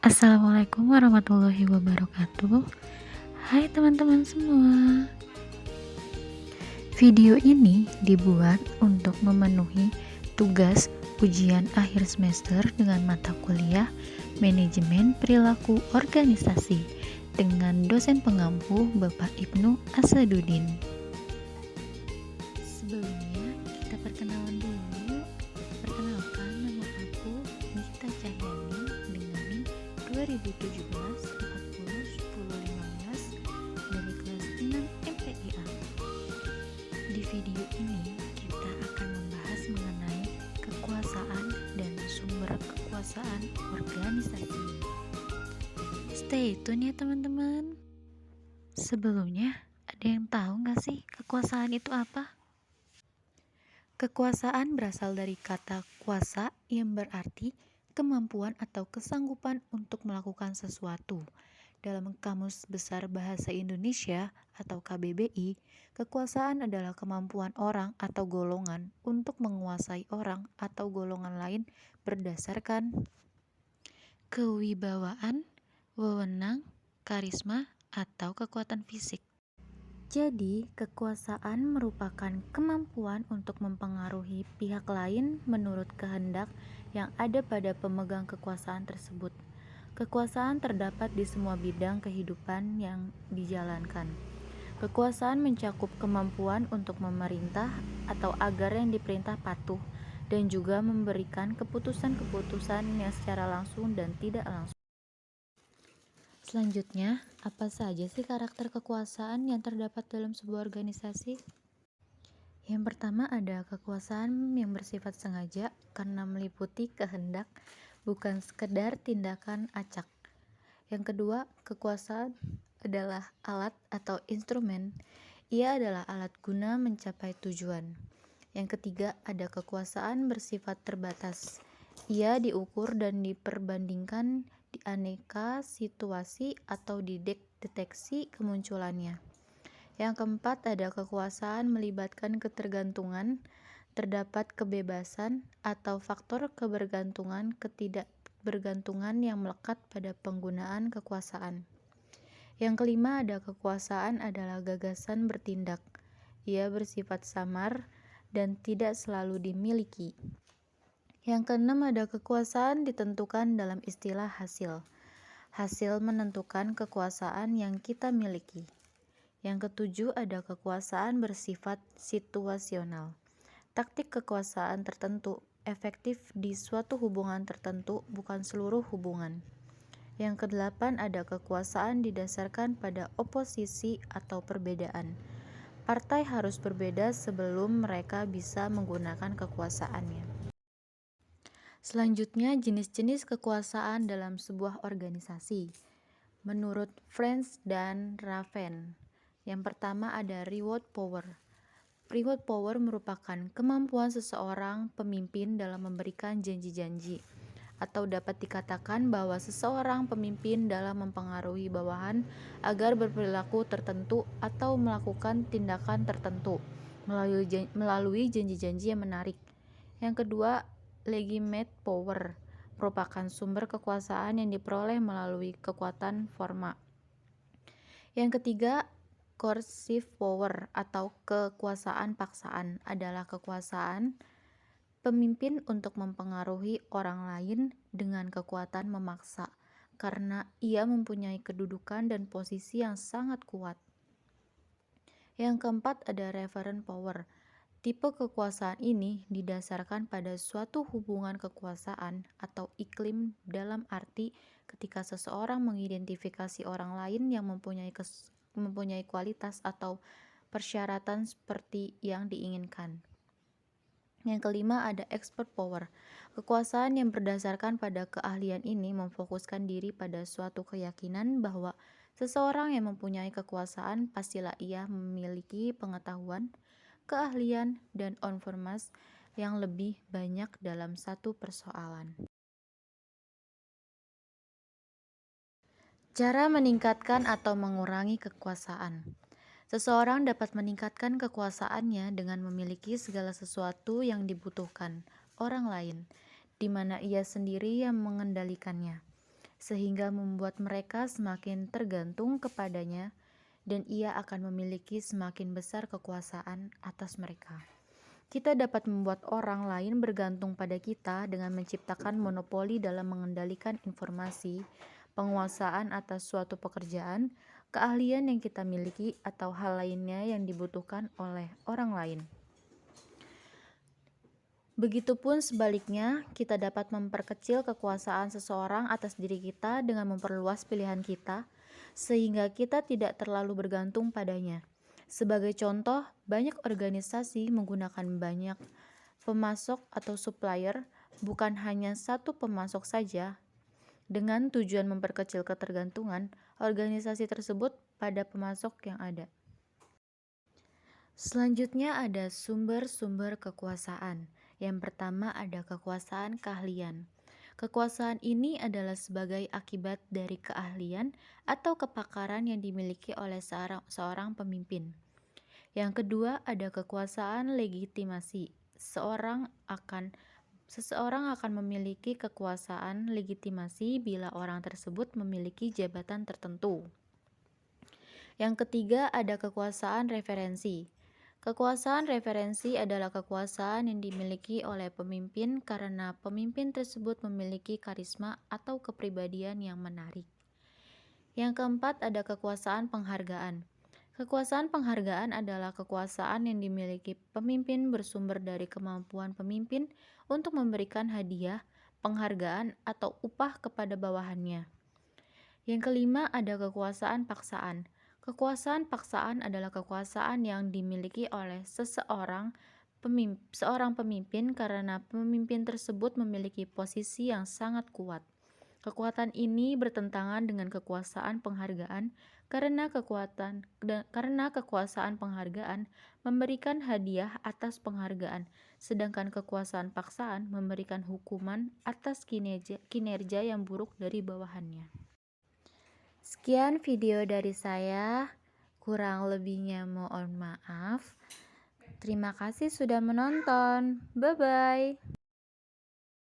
Assalamualaikum warahmatullahi wabarakatuh. Hai teman-teman semua. Video ini dibuat untuk memenuhi tugas ujian akhir semester dengan mata kuliah Manajemen Perilaku Organisasi dengan dosen pengampu Bapak Ibnu Asaduddin. Sebelumnya kita perkenalan dulu. Perkenalkan, nama aku Nikita Cahyani dengan NIM 2017 40 10 15 dari kelas 6 MPIA. Di video ini kita akan membahas mengenai kekuasaan dan sumber kekuasaan organisasi. Stay tune ya teman-teman. Sebelumnya, ada yang tahu nggak sih kekuasaan itu apa? Kekuasaan berasal dari kata kuasa yang berarti kemampuan atau kesanggupan untuk melakukan sesuatu. Dalam Kamus Besar Bahasa Indonesia atau KBBI, kekuasaan adalah kemampuan orang atau golongan untuk menguasai orang atau golongan lain berdasarkan kewibawaan, wewenang, karisma, atau kekuatan fisik. Jadi, kekuasaan merupakan kemampuan untuk mempengaruhi pihak lain menurut kehendak yang ada pada pemegang kekuasaan tersebut. Kekuasaan terdapat di semua bidang kehidupan yang dijalankan. Kekuasaan mencakup kemampuan untuk memerintah atau agar yang diperintah patuh, dan juga memberikan keputusan-keputusan yang secara langsung dan tidak langsung. Selanjutnya, apa saja sih karakter kekuasaan yang terdapat dalam sebuah organisasi? Yang pertama ada kekuasaan yang bersifat sengaja karena meliputi kehendak, bukan sekedar tindakan acak. Yang kedua, kekuasaan adalah alat atau instrumen. Ia adalah alat guna mencapai tujuan. Yang ketiga, ada kekuasaan bersifat terbatas. Ia diukur dan diperbandingkan di aneka situasi atau di deteksi kemunculannya. Yang keempat, ada kekuasaan melibatkan ketergantungan, terdapat kebebasan atau faktor kebergantungan, ketidakbergantungan yang melekat pada penggunaan kekuasaan. Yang kelima, ada kekuasaan adalah gagasan bertindak. Ia bersifat samar dan tidak selalu dimiliki. Yang keenam, ada kekuasaan ditentukan dalam istilah hasil. Hasil menentukan kekuasaan yang kita miliki. Yang ketujuh, ada kekuasaan bersifat situasional. Taktik kekuasaan tertentu efektif di suatu hubungan tertentu, bukan seluruh hubungan. Yang kedelapan, ada kekuasaan didasarkan pada oposisi atau perbedaan. Partai harus berbeda sebelum mereka bisa menggunakan kekuasaannya. Selanjutnya, jenis-jenis kekuasaan dalam sebuah organisasi. Menurut French dan Raven, yang pertama ada reward power. Reward power merupakan kemampuan seseorang pemimpin dalam memberikan janji-janji, atau dapat dikatakan bahwa seseorang pemimpin dalam mempengaruhi bawahan agar berperilaku tertentu atau melakukan tindakan tertentu melalui janji-janji yang menarik. Yang kedua, legitimate power merupakan sumber kekuasaan yang diperoleh melalui kekuatan formal. Yang ketiga, coercive power atau kekuasaan paksaan adalah kekuasaan pemimpin untuk mempengaruhi orang lain dengan kekuatan memaksa karena ia mempunyai kedudukan dan posisi yang sangat kuat. Yang keempat ada referent power. Tipe kekuasaan ini didasarkan pada suatu hubungan kekuasaan atau iklim dalam arti ketika seseorang mengidentifikasi orang lain yang mempunyai kualitas atau persyaratan seperti yang diinginkan. Yang kelima ada expert power. Kekuasaan yang berdasarkan pada keahlian ini memfokuskan diri pada suatu keyakinan bahwa seseorang yang mempunyai kekuasaan pastilah ia memiliki pengetahuan, keahlian, dan informasi yang lebih banyak dalam satu persoalan. Cara meningkatkan atau mengurangi kekuasaan. Seseorang dapat meningkatkan kekuasaannya dengan memiliki segala sesuatu yang dibutuhkan orang lain, di mana ia sendiri yang mengendalikannya. sehingga membuat mereka semakin tergantung kepadanya dan ia akan memiliki semakin besar kekuasaan atas mereka. Kita dapat membuat orang lain bergantung pada kita dengan menciptakan monopoli dalam mengendalikan informasi, penguasaan atas suatu pekerjaan, keahlian yang kita miliki, atau hal lainnya yang dibutuhkan oleh orang lain. Begitupun sebaliknya, kita dapat memperkecil kekuasaan seseorang atas diri kita dengan memperluas pilihan kita, sehingga kita tidak terlalu bergantung padanya. Sebagai contoh, banyak organisasi menggunakan banyak pemasok atau supplier, bukan hanya satu pemasok saja, dengan tujuan memperkecil ketergantungan organisasi tersebut pada pemasok yang ada. Selanjutnya ada sumber-sumber kekuasaan. Yang pertama ada kekuasaan keahlian. Kekuasaan ini adalah sebagai akibat dari keahlian atau kepakaran yang dimiliki oleh seorang pemimpin. Yang kedua ada kekuasaan legitimasi. Seseorang akan memiliki kekuasaan legitimasi bila orang tersebut memiliki jabatan tertentu. Yang ketiga ada kekuasaan referensi. Kekuasaan referensi adalah kekuasaan yang dimiliki oleh pemimpin karena pemimpin tersebut memiliki karisma atau kepribadian yang menarik. Yang keempat ada kekuasaan penghargaan. Kekuasaan penghargaan adalah kekuasaan yang dimiliki pemimpin bersumber dari kemampuan pemimpin untuk memberikan hadiah, penghargaan, atau upah kepada bawahannya. Yang kelima ada kekuasaan paksaan. Kekuasaan paksaan adalah kekuasaan yang dimiliki oleh seorang pemimpin karena pemimpin tersebut memiliki posisi yang sangat kuat. Kekuatan ini bertentangan dengan kekuasaan penghargaan karena kekuasaan penghargaan memberikan hadiah atas penghargaan, sedangkan kekuasaan paksaan memberikan hukuman atas kinerja yang buruk dari bawahannya. Sekian video dari saya, kurang lebihnya mohon maaf. Terima kasih sudah menonton. Bye-bye.